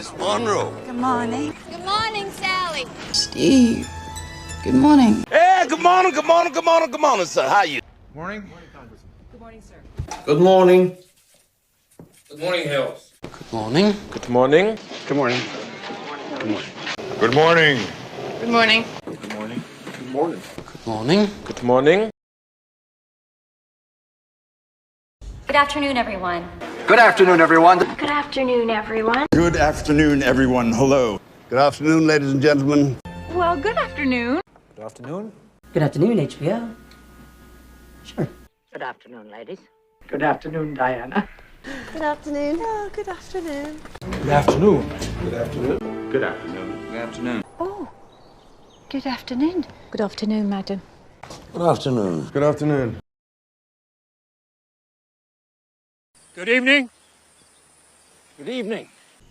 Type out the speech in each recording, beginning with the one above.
Miss Monroe. Good morning. Good morning, Sally. Steve. Good morning. Hey, good morning, good morning, good morning, good morning, sir. How you? Morning. Good morning, sir. Good morning. Good morning, Hills. Good morning. Good morning. Good morning. Good morning. Good morning. Good morning. Good morning. Good morning. Good morning. Good afternoon, everyone. Good afternoon, everyone. Good afternoon, everyone. Good afternoon, everyone. Hello. Good afternoon, ladies and gentlemen. Well, good afternoon. Good afternoon. Good afternoon, HBO. Sure. Good afternoon, ladies. Good afternoon, Diana. Good afternoon. Oh, good afternoon. Good afternoon. Good afternoon. Good afternoon. Good afternoon. Oh, good afternoon. Good afternoon, madam. Good afternoon. Good afternoon. Good evening. Good evening.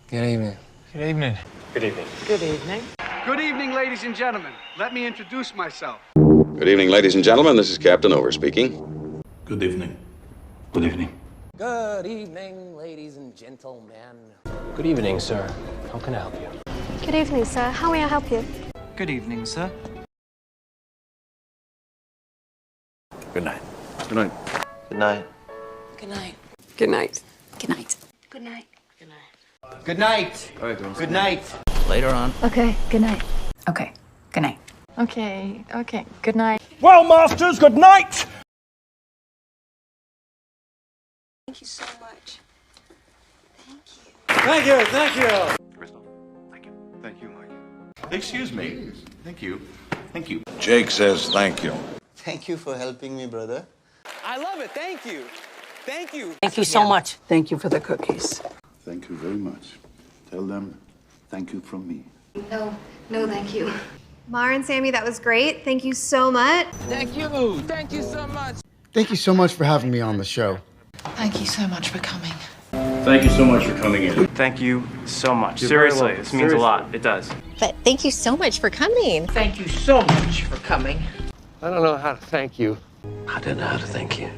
Good evening. Good evening. Good evening. Good evening. Good evening, ladies and gentlemen. Let me introduce myself. Good evening, ladies and gentlemen. This is Captain Over speaking. Good evening. Good evening. Good evening, ladies and gentlemen. Good evening, sir. How can I help you? Good evening, sir. How may I help you? Good evening, sir. Good night. Good night. Good night. Good night. Good night. Good night. Good night. Good night. All right, Good night. Later on. Okay, good night. Okay, good night. Okay, good night. Well, masters, good night. Thank you so much. Thank you. Thank you. Crystal, thank you. Thank you, Mike. Excuse me. Thank you. Thank you. Jake says thank you. Thank you for helping me, brother. I love it. Thank you. Thank you. Thank you so much. Thank you for the cookies. Thank you very much. Tell them thank you from me. No, thank you. Mara and Sammy, that was great. Thank you so much. Thank you. Thank you so much. Thank you so much for having me on the show. Thank you so much for coming. Thank you so much for coming in. Thank you so much. Seriously, this means a lot. It does. But thank you so much for coming. Thank you so much for coming. I don't know how to thank you. I don't know how to thank you.